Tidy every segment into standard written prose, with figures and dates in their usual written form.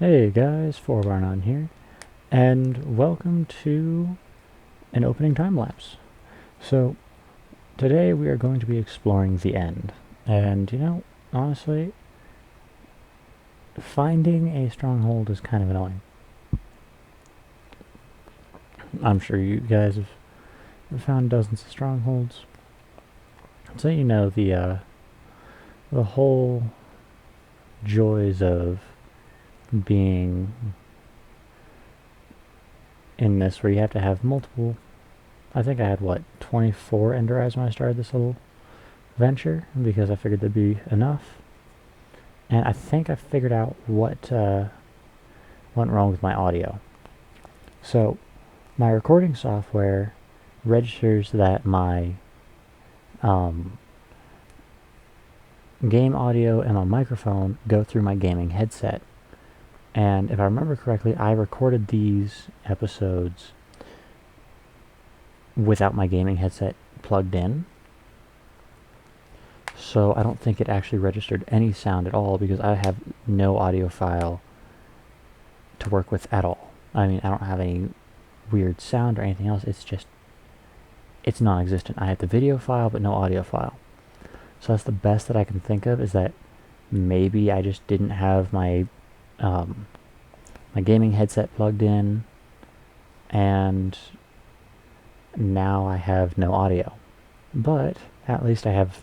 Hey guys, 4Barnon here, and welcome to an opening time lapse. So, today we are going to be exploring the end. And, honestly, finding a stronghold is kind of annoying. I'm sure you guys have found dozens of strongholds. So, the whole joys of being in this where you have to have multiple. I think I had 24 ender eyes when I started this little venture because I figured there'd be enough. And I think I figured out what went wrong with my audio. So my recording software registers that my game audio and my microphone go through my gaming headset. And if I remember correctly, I recorded these episodes without my gaming headset plugged in. So I don't think it actually registered any sound at all because I have no audio file to work with at all. I mean, I don't have any weird sound or anything else. It's non-existent. I have the video file but no audio file. So that's the best that I can think of, is that maybe I just didn't have my my gaming headset plugged in, and now I have no audio. But at least I have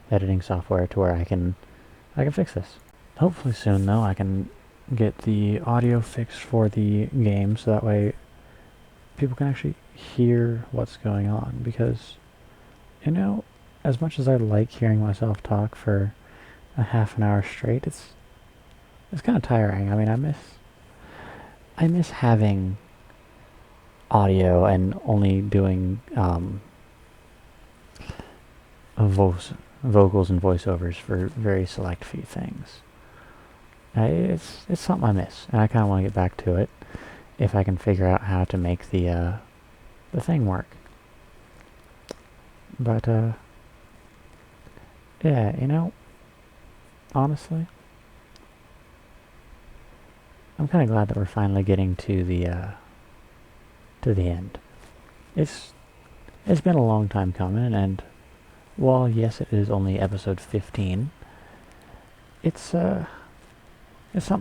editing software to where I can fix this. Hopefully soon, though, I can get the audio fixed for the game so that way people can actually hear what's going on. Because, as much as I like hearing myself talk for a half an hour straight, it's kind of tiring. I mean, I miss having audio and only doing vocals and voiceovers for very select few things. It's something I miss, and I kind of want to get back to it if I can figure out how to make the thing work. But yeah, honestly, I'm kind of glad that we're finally getting to the end. It's been a long time coming, and while yes, it is only episode 15, it's something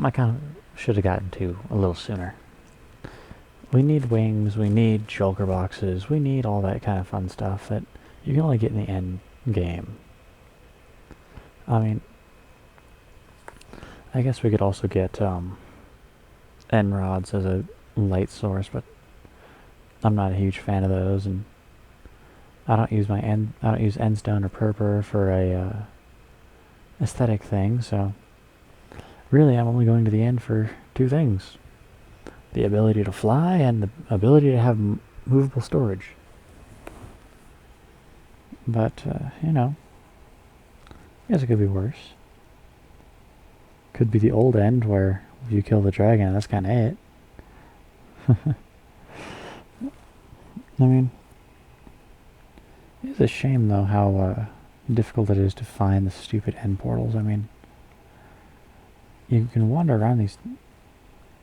I kind of should have gotten to a little sooner. We need wings, we need shulker boxes, we need all that kind of fun stuff that you can only get in the end game. I mean, I guess we could also get end rods as a light source, but I'm not a huge fan of those, and I don't use endstone or purpur for a aesthetic thing. So really, I'm only going to the end for two things: the ability to fly and the ability to have movable storage. But I guess it could be worse. Could be the old end where you kill the dragon and that's kind of it. I mean, it's a shame though how difficult it is to find the stupid end portals. I mean, you can wander around these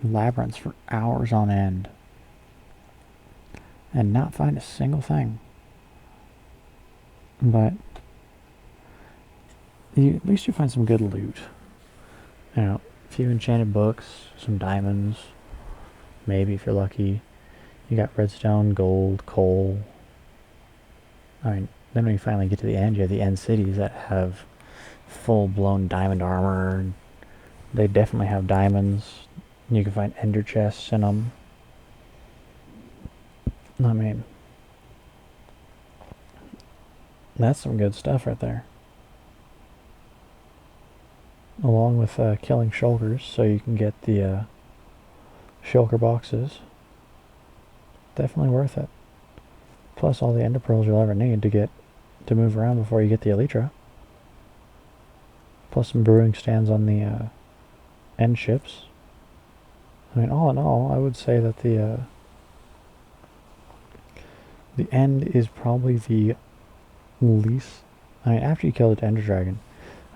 labyrinths for hours on end and not find a single thing. But at least you find some good loot. A few enchanted books, some diamonds, maybe if you're lucky. You got redstone, gold, coal. I mean, then when you finally get to the end, you have the end cities that have full-blown diamond armor. They definitely have diamonds. You can find ender chests in them. I mean, that's some good stuff right there. Along with killing shulkers, so you can get the shulker boxes. Definitely worth it. Plus all the ender pearls you'll ever need to move around before you get the elytra. Plus some brewing stands on the end ships. I mean, all in all, I would say that the end is probably the least. I mean, after you kill the ender dragon,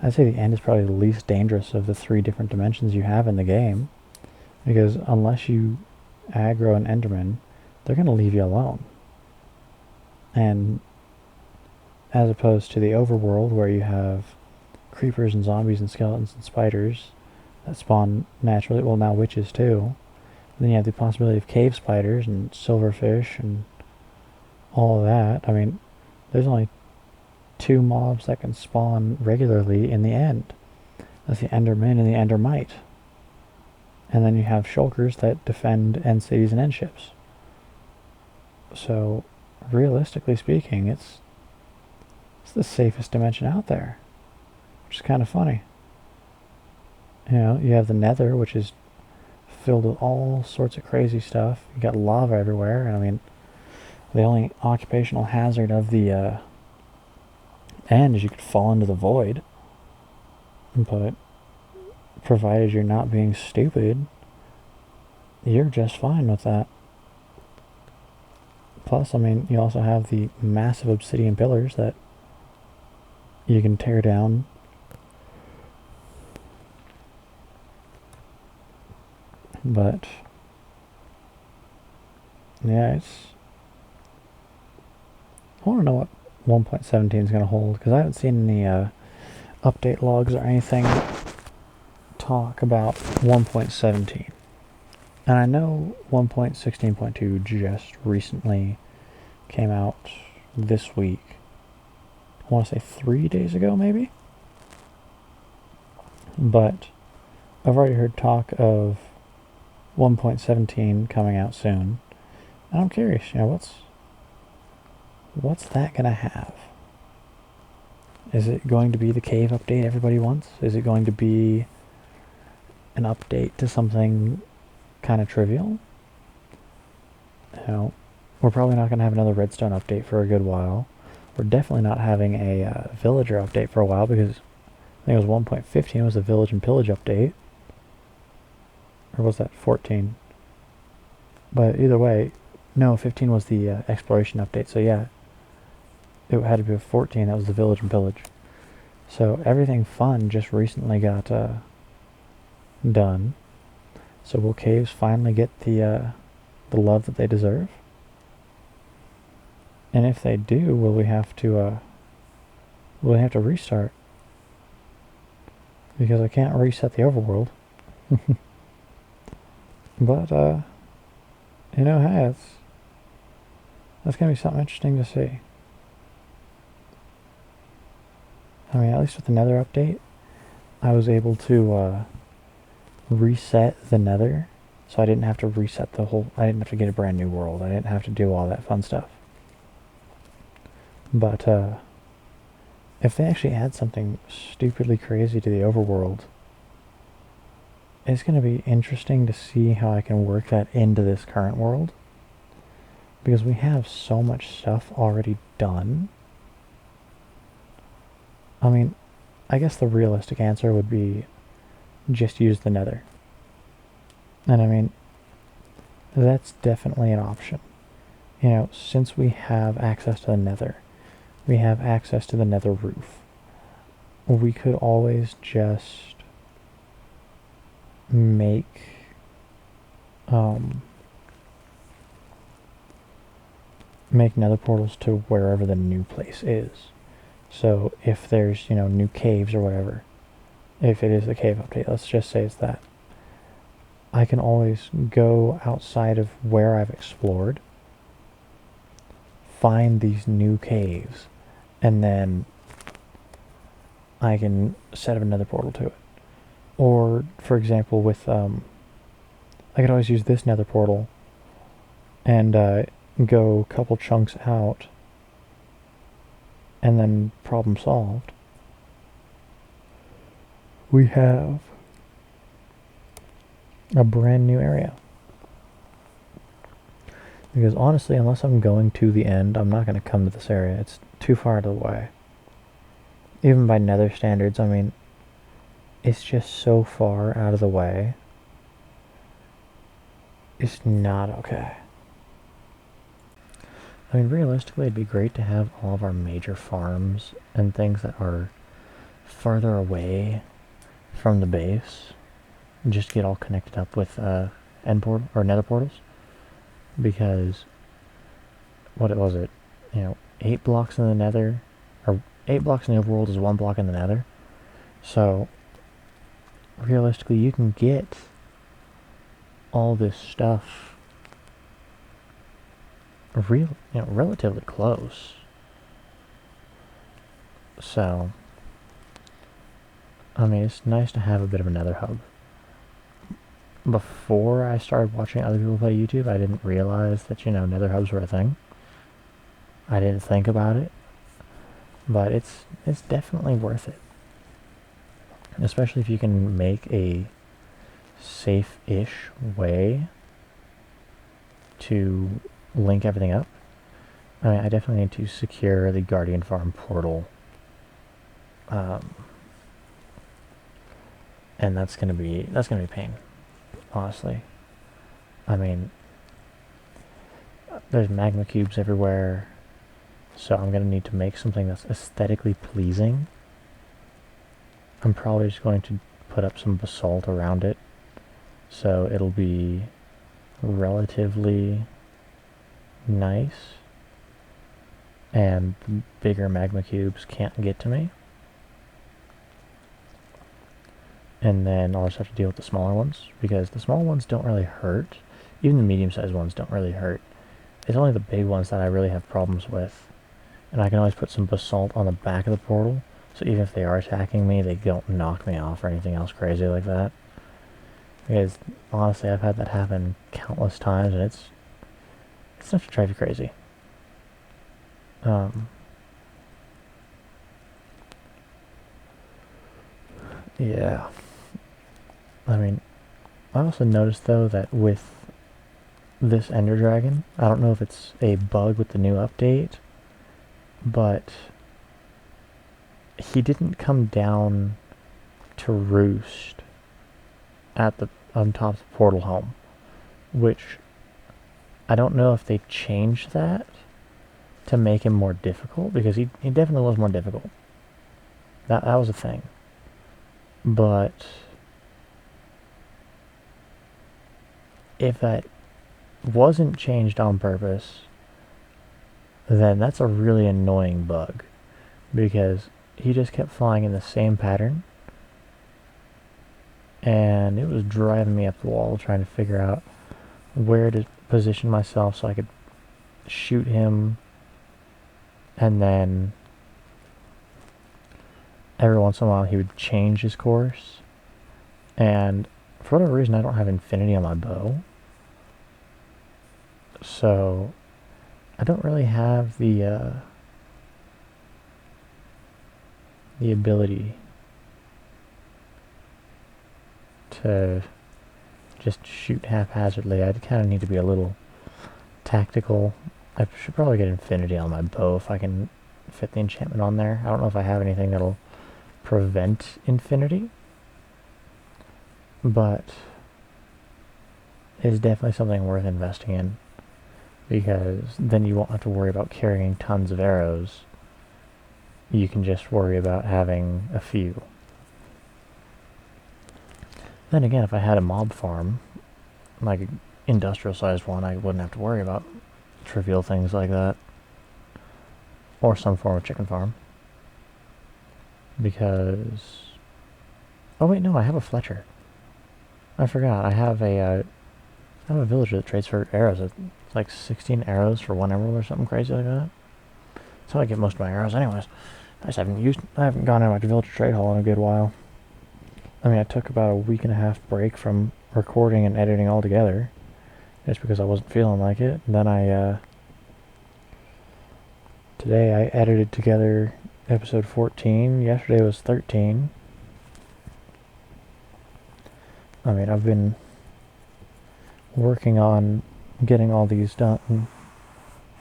I'd say the end is probably the least dangerous of the 3 different dimensions you have in the game, because unless you aggro an Enderman, they're going to leave you alone. And as opposed to the overworld where you have creepers and zombies and skeletons and spiders that spawn naturally, well, now witches too. And then you have the possibility of cave spiders and silverfish and all of that. I mean, there's only 2 mobs that can spawn regularly in the end. That's the Enderman and the Endermite. And then you have shulkers that defend end cities and end ships. So, realistically speaking, it's the safest dimension out there, which is kind of funny. You know, you have the Nether, which is filled with all sorts of crazy stuff. You got lava everywhere, and I mean, the only occupational hazard of the end is you could fall into the void. But provided you're not being stupid, you're just fine with that. Plus, I mean, you also have the massive obsidian pillars that you can tear down. But yeah, I want to know what 1.17 is going to hold, because I haven't seen any update logs or anything talk about 1.17. And I know 1.16.2 just recently came out this week. I want to say 3 days ago, maybe? But I've already heard talk of 1.17 coming out soon. And I'm curious, you know, what's that going to have? Is it going to be the cave update everybody wants? Is it going to be an update to something kind of trivial? You know, we're probably not going to have another redstone update for a good while. We're definitely not having a villager update for a while, because I think it was 1.15 was the village and pillage update. Or was that 14? But either way, no, 15 was the exploration update, so yeah. It had to be 14, that was the village and pillage. So everything fun just recently got done. So will caves finally get the love that they deserve? And if they do, will we have to restart? Because I can't reset the overworld. But you know, hey, that's gonna be something interesting to see. I mean, at least with the Nether update, I was able to reset the Nether, so I didn't have to reset the whole. I didn't have to get a brand new world. I didn't have to do all that fun stuff. But if they actually add something stupidly crazy to the overworld, it's going to be interesting to see how I can work that into this current world. Because we have so much stuff already done. I mean, I guess the realistic answer would be just use the Nether. And I mean, that's definitely an option. You know, since we have access to the Nether, we have access to the Nether roof. We could always just make Nether portals to wherever the new place is. So if there's, you know, new caves or whatever, if it is the cave update, let's just say it's that, I can always go outside of where I've explored, find these new caves, and then I can set up another portal to it. Or, for example, with I could always use this Nether portal and go a couple chunks out, and then problem solved. We have a brand new area. Because honestly, unless I'm going to the end, I'm not going to come to this area. It's too far out of the way. Even by Nether standards, I mean, it's just so far out of the way. It's not okay. I mean, realistically, it'd be great to have all of our major farms and things that are farther away from the base, just get all connected up with end portal or nether portals, because what was it? 8 blocks in the nether, or 8 blocks in the overworld is 1 block in the nether. So realistically, you can get all this stuff relatively close. So, I mean, it's nice to have a bit of a nether hub. Before I started watching other people play YouTube, I didn't realize that, nether hubs were a thing. I didn't think about it, but it's definitely worth it. Especially if you can make a safe-ish way to link everything up. I mean, I definitely need to secure the Guardian Farm portal. And that's gonna be pain, honestly. I mean, there's magma cubes everywhere, so I'm gonna need to make something that's aesthetically pleasing. I'm probably just going to put up some basalt around it, so it'll be relatively nice, and the bigger magma cubes can't get to me. And then I'll just have to deal with the smaller ones, because the small ones don't really hurt. Even the medium-sized ones don't really hurt. It's only the big ones that I really have problems with. And I can always put some basalt on the back of the portal, so even if they are attacking me, they don't knock me off or anything else crazy like that. Because, honestly, I've had that happen countless times, and it's enough to drive you crazy. Yeah. I mean, I also noticed, though, that with this Ender Dragon, I don't know if it's a bug with the new update, but he didn't come down to roost on top of the portal home, which I don't know if they changed that to make him more difficult, because he definitely was more difficult. That was a thing. But if that wasn't changed on purpose, then that's a really annoying bug, because he just kept flying in the same pattern, and it was driving me up the wall trying to figure out where to position myself so I could shoot him. And then every once in a while he would change his course, and for whatever reason I don't have infinity on my bow, so I don't really have the ability to just shoot haphazardly. I kind of need to be a little tactical. I should probably get infinity on my bow if I can fit the enchantment on there. I don't know if I have anything that'll prevent infinity, but it's definitely something worth investing in, because then you won't have to worry about carrying tons of arrows. You can just worry about having a few. Then again, if I had a mob farm, like an industrial-sized one, I wouldn't have to worry about trivial things like that. Or some form of chicken farm. Because... oh wait, no, I have a Fletcher. I forgot, I have a villager that trades for arrows. It's like 16 arrows for 1 emerald or something crazy like that. That's how I get most of my arrows anyways. I haven't gone into my villager trade hall in a good while. I mean, I took about a week and a half break from recording and editing all together, just because I wasn't feeling like it. And then today I edited together episode 14. Yesterday was 13. I mean, I've been working on getting all these done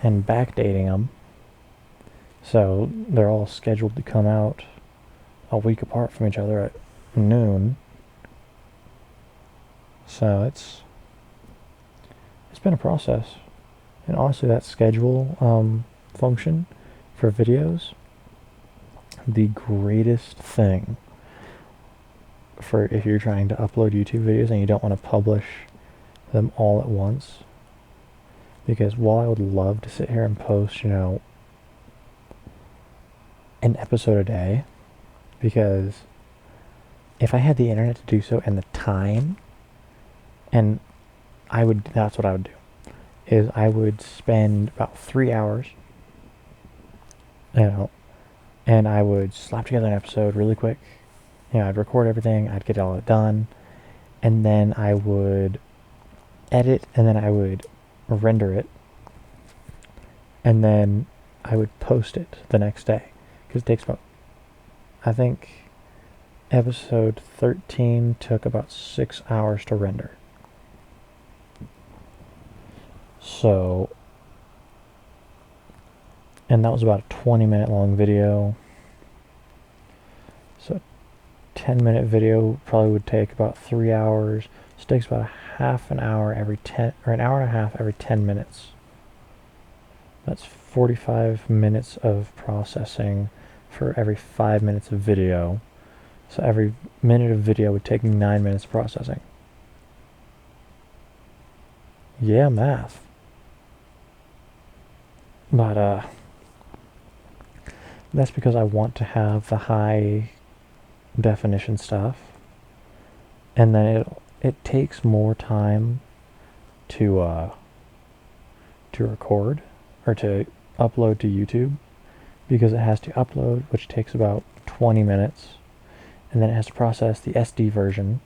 and backdating them, so they're all scheduled to come out a week apart from each other at noon. So it's been a process, and honestly that schedule function for videos the greatest thing for if you're trying to upload YouTube videos and you don't want to publish them all at once. Because while I would love to sit here and post, an episode a day, because if I had the internet to do so and the time, and that's what I would do, is I would spend about 3 hours, and I would slap together an episode really quick. I'd record everything, I'd get all it done, and then I would edit, and then I would render it, and then I would post it the next day. Because it takes about, I think, episode 13 took about 6 hours to render. So, and that was about a 20-minute long video. So, a 10-minute video probably would take about 3 hours. So it takes about an hour and a half every 10 minutes. That's 45 minutes of processing for every 5 minutes of video. So every minute of video would take 9 minutes of processing. Yeah, math. But that's because I want to have the high definition stuff, and then it takes more time to record or to upload to YouTube, because it has to upload, which takes about 20 minutes, and then it has to process the SD version,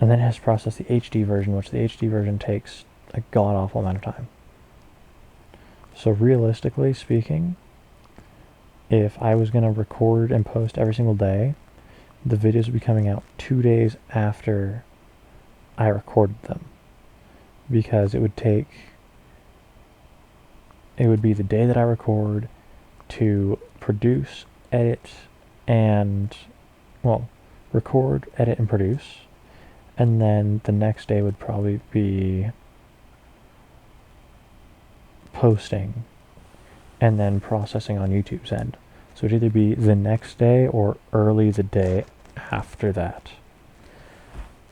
and then it has to process the HD version, which the HD version takes a god-awful amount of time. So realistically speaking, if I was going to record and post every single day, the videos would be coming out 2 days after I recorded them, because it would be the day that I record to produce, edit, and, record, edit, and produce, and then the next day would probably be posting and then processing on YouTube's end. So it'd either be the next day or early the day after that.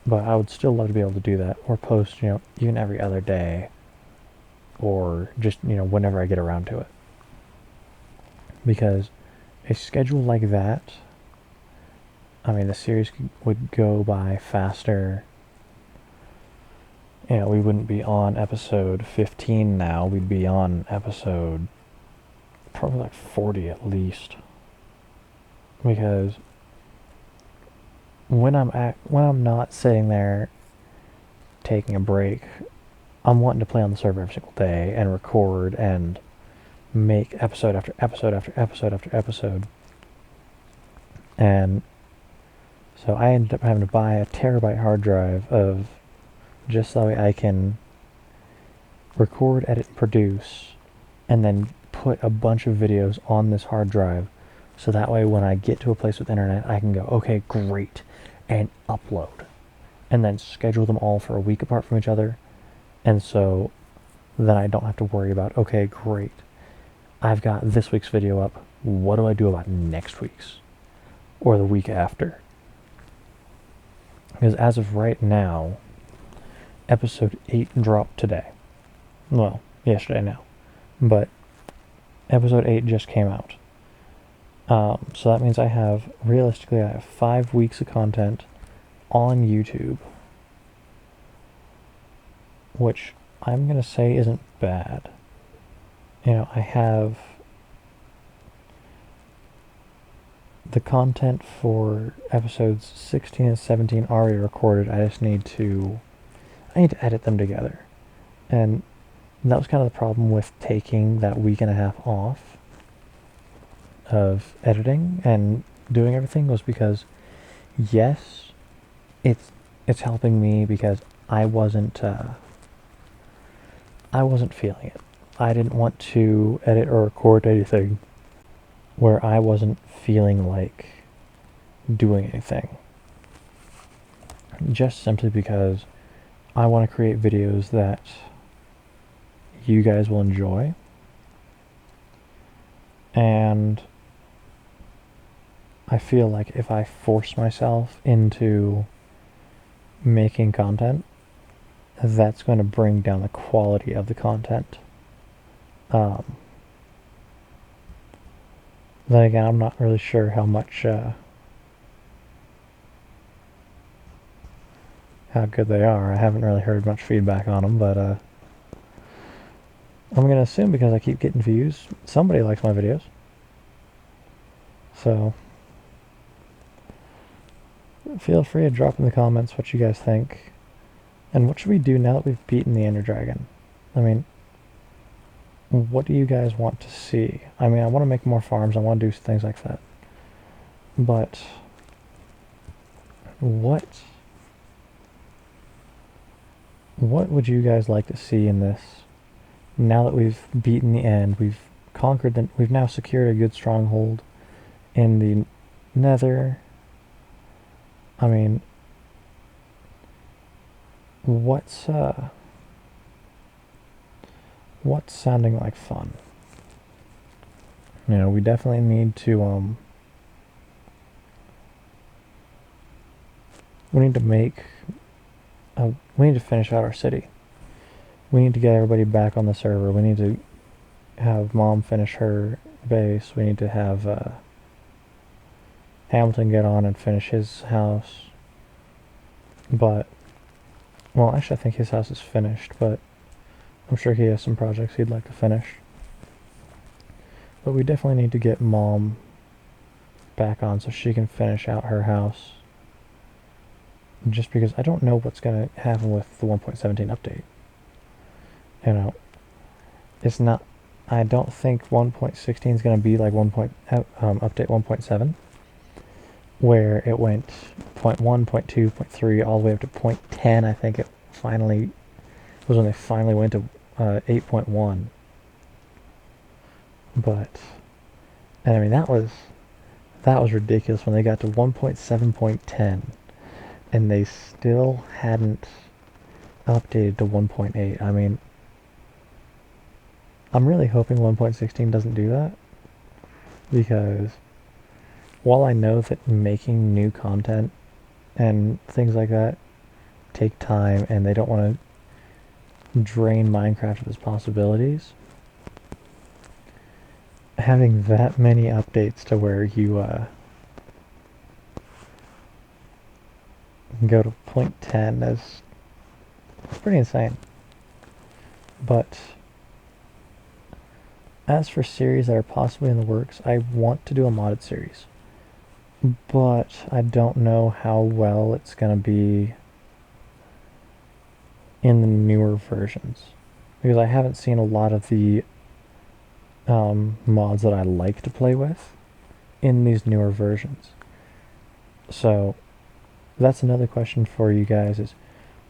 But I would still love to be able to do that, or post, even every other day, or just, whenever I get around to it. Because a schedule like that, the series would go by faster. We wouldn't be on episode 15 now, we'd be on episode probably like 40 at least. Because when I'm not sitting there taking a break, I'm wanting to play on the server every single day and record and make episode after episode after episode after episode. And so I ended up having to buy a terabyte hard drive just so I can record, edit, and produce, and then put a bunch of videos on this hard drive, so that way when I get to a place with internet, I can go, okay, great, and upload, and then schedule them all for a week apart from each other. And so then I don't have to worry about, okay, great, I've got this week's video up, what do I do about next week's or the week after? Because as of right now, episode 8 dropped today. Well, yesterday now. But episode 8 just came out. So that means I have 5 weeks of content on YouTube, which I'm going to say isn't bad. I have the content for episodes 16 and 17 already recorded. I need to edit them together. And that was kind of the problem with taking that week and a half off of editing and doing everything, was because, yes, it's helping me, because I wasn't feeling it. I didn't want to edit or record anything where I wasn't feeling like doing anything. Just simply because I want to create videos that you guys will enjoy, and I feel like if I force myself into making content, that's going to bring down the quality of the content. Um, then again, I'm not really sure how much how good they are. I haven't really heard much feedback on them, but I'm gonna assume because I keep getting views, somebody likes my videos. So feel free to drop in the comments what you guys think, and what should we do now that we've beaten the Ender Dragon? I mean, what do you guys want to see? I mean, I want to make more farms. I want to do things like that. But what would you guys like to see in this? Now that we've beaten the end, we've conquered the, we've now secured a good stronghold in the Nether. I mean, what's sounding like fun? You know, we definitely need to we need to make we need to finish out our city. We need to get everybody back on the server. We need to have Mom finish her base. We need to have Hamilton get on and finish his house. But, well, actually I think his house is finished, but I'm sure he has some projects he'd like to finish. But we definitely need to get Mom back on so she can finish out her house. Just because I don't know what's going to happen with the 1.17 update. You know, it's not, I don't think 1.16 is going to be like update 1.7, where it went 0.1, 0.2, 0.3, all the way up to 0.10. I think it finally was when they finally went to 8.1. But, and I mean, that was ridiculous when they got to 1.7.10, and they still hadn't updated to 1.8. I mean, I'm really hoping 1.16 doesn't do that, because while I know that making new content and things like that take time and they don't want to drain Minecraft of its possibilities, having that many updates to where you go to 0.10 is pretty insane. But as for series that are possibly in the works, I want to do a modded series. But I don't know how well it's going to be in the newer versions. Because I haven't seen a lot of the mods that I like to play with in these newer versions. So that's another question for you guys is,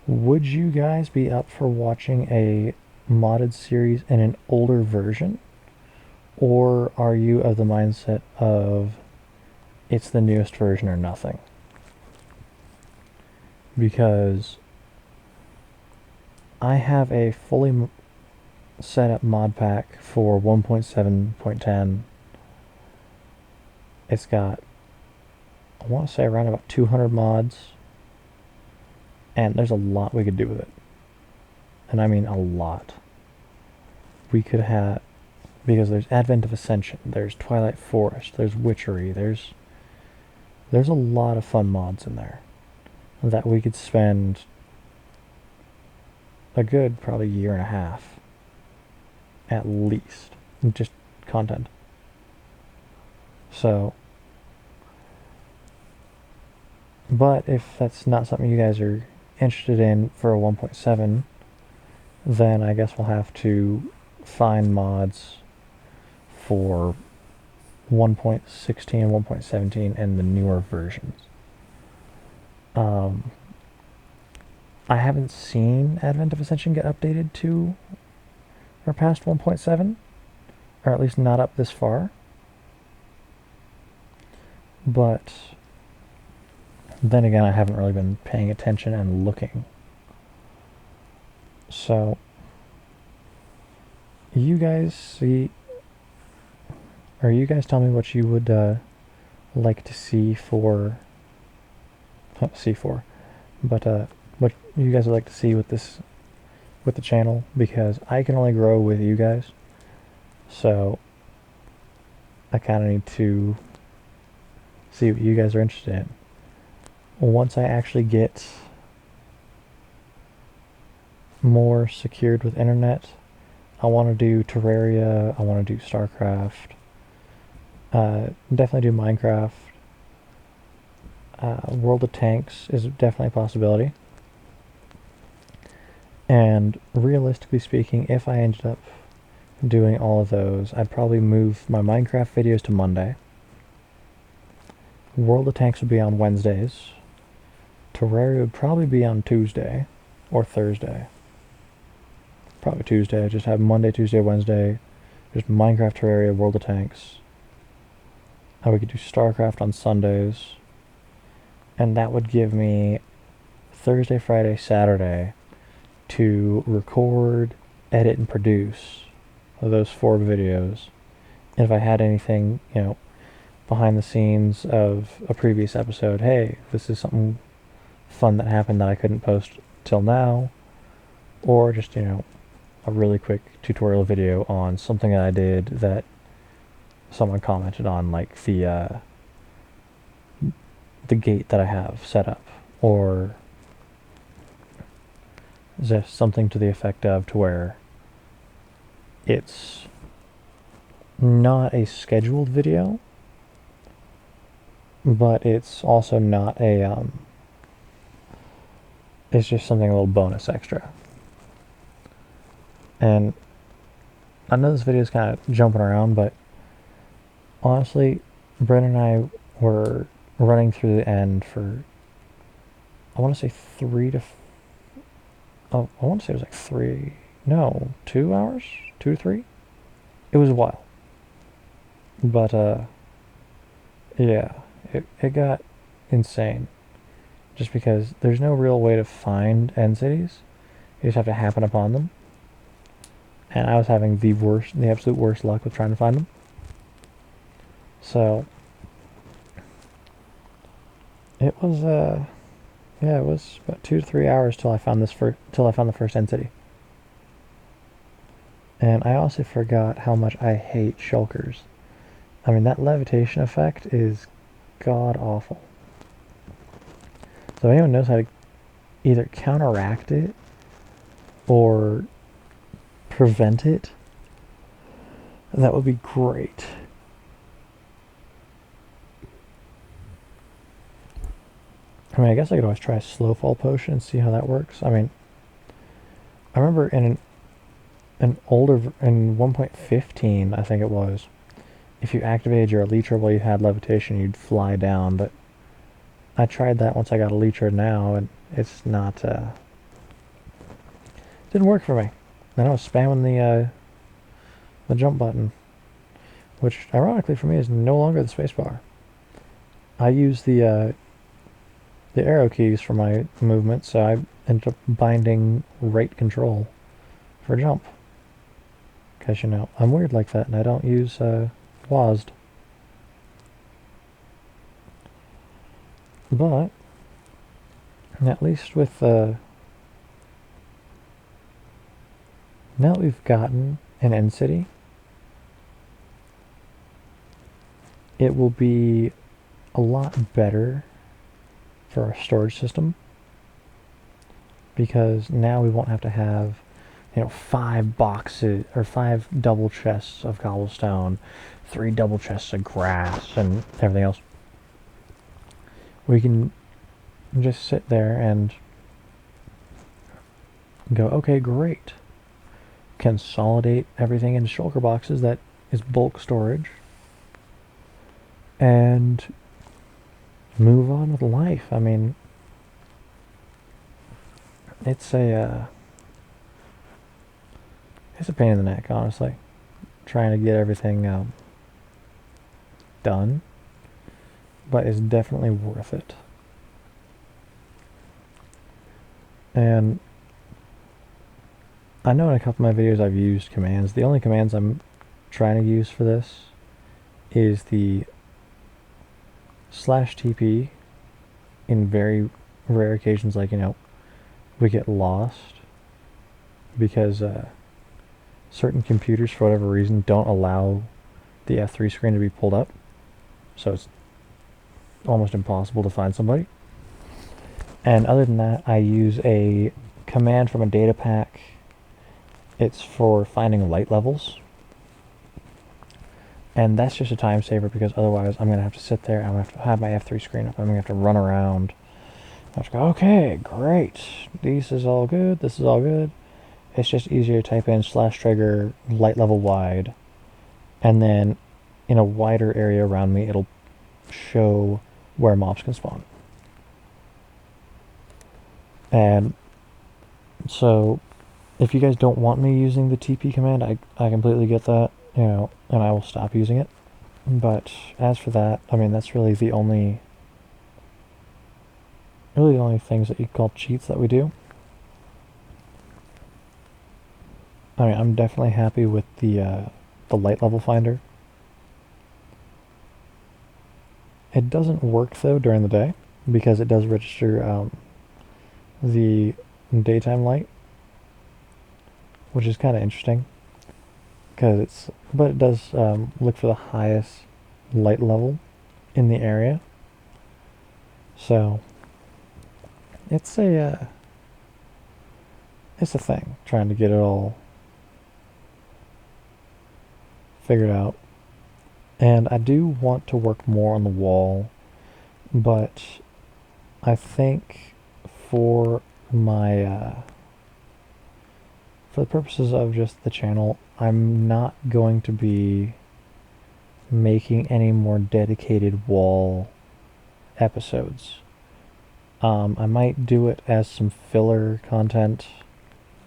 would you guys be up for watching a modded series in an older version? Or are you of the mindset of it's the newest version or nothing? Because I have a fully set up mod pack for 1.7.10. It's got, I want to say, around about 200 mods, and there's a lot we could do with it. And I mean a lot. We could have, because there's Advent of Ascension, there's Twilight Forest, there's Witchery, there's a lot of fun mods in there that we could spend a good probably year and a half at least just content. So, but if that's not something you guys are interested in for a 1.7, then I guess we'll have to find mods for 1.16 and 1.17 and the newer versions. I haven't seen Advent of Ascension get updated to or past 1.7, or at least not up this far. But then again, I haven't really been paying attention and looking. So, you guys see, or you guys tell me what you would like to see for C4, but what you guys would like to see with this with the channel, because I can only grow with you guys, so I kind of need to see what you guys are interested in. Once I actually get more secured with internet, I want to do Terraria, I want to do StarCraft, definitely do Minecraft. World of Tanks is definitely a possibility. And realistically speaking, if I ended up doing all of those, I'd probably move my Minecraft videos to Monday. World of Tanks would be on Wednesdays. Terraria would probably be on Tuesday or Thursday. Probably Tuesday. Just have Monday, Tuesday, Wednesday. Just Minecraft, Terraria, World of Tanks. We could do StarCraft on Sundays. And that would give me Thursday, Friday, Saturday to record, edit, and produce those 4 videos. And if I had anything, behind the scenes of a previous episode, hey, this is something fun that happened that I couldn't post till now, or just, a really quick tutorial video on something that I did that someone commented on, like the gate that I have set up, or just something to the effect of to where it's not a scheduled video, but it's also not a it's just something a little bonus extra. And I know this video is kind of jumping around, but honestly, Brent and I were running through the end for, I want to say 3 to, oh, I want to say it was like 3, no, 2 hours? 2 to 3? It was a while. But, yeah, it got insane. Just because there's no real way to find end cities. You just have to happen upon them. And I was having the absolute worst luck with trying to find them. So, it was, yeah, it was about 2 to 3 hours till I found the first end city. And I also forgot how much I hate shulkers. I mean, that levitation effect is god awful. So if anyone knows how to either counteract it or prevent it, that would be great. I mean, I guess I could always try a slow fall potion and see how that works. I mean, I remember in in 1.15, I think it was, if you activated your Elytra while you had levitation, you'd fly down. But I tried that once I got Elytra now, and it's not, didn't work for me. Then I was spamming the jump button, which ironically for me is no longer the spacebar. I use the arrow keys for my movement, so I ended up binding right control for jump. Because, I'm weird like that, and I don't use WASD. But, at least with, now that we've gotten an end city, it will be a lot better for our storage system, because now we won't have to have 5 boxes or 5 double chests of cobblestone, 3 double chests of grass, and everything else. We can just sit there and go, okay, great. Consolidate everything into shulker boxes that is bulk storage, and move on with life. I mean, it's a pain in the neck, honestly, trying to get everything done, but it's definitely worth it. And I know in a couple of my videos I've used commands. The only commands I'm trying to use for this is the slash TP in very rare occasions, like, we get lost because certain computers, for whatever reason, don't allow the F3 screen to be pulled up. So it's almost impossible to find somebody. And other than that, I use a command from a data pack. It's for finding light levels. And that's just a time saver because otherwise I'm going to have to sit there. I'm going to have to have my F3 screen up. I'm going to have to run around. I have to go, okay, great. This is all good. This is all good. It's just easier to type in slash trigger light level wide. And then in a wider area around me, it'll show where mobs can spawn. And so if you guys don't want me using the TP command, I completely get that, and I will stop using it. But as for that, I mean, that's really the only things that you call cheats that we do. I mean, I'm definitely happy with the light level finder. It doesn't work though during the day because it does register the daytime light, which is kind of interesting. But it does look for the highest light level in the area. So it's a thing trying to get it all figured out. And I do want to work more on the wall, but I think for my for the purposes of just the channel, I'm not going to be making any more dedicated wall episodes. I might do it as some filler content,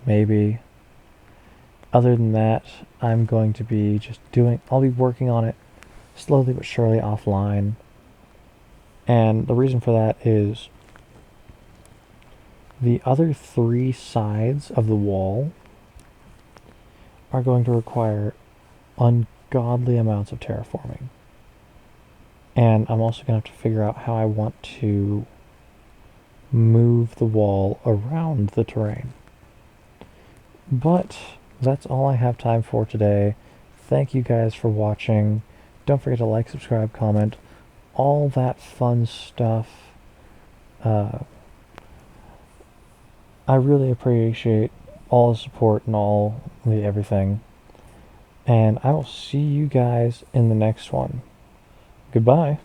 maybe. Other than that, I'm going to be I'll be working on it slowly but surely offline. And the reason for that is the other 3 sides of the wall are going to require ungodly amounts of terraforming. And I'm also going to have to figure out how I want to move the wall around the terrain. But that's all I have time for today. Thank you guys for watching. Don't forget to like, subscribe, comment, all that fun stuff. I really appreciate all the support and all the everything. And I will see you guys in the next one. Goodbye.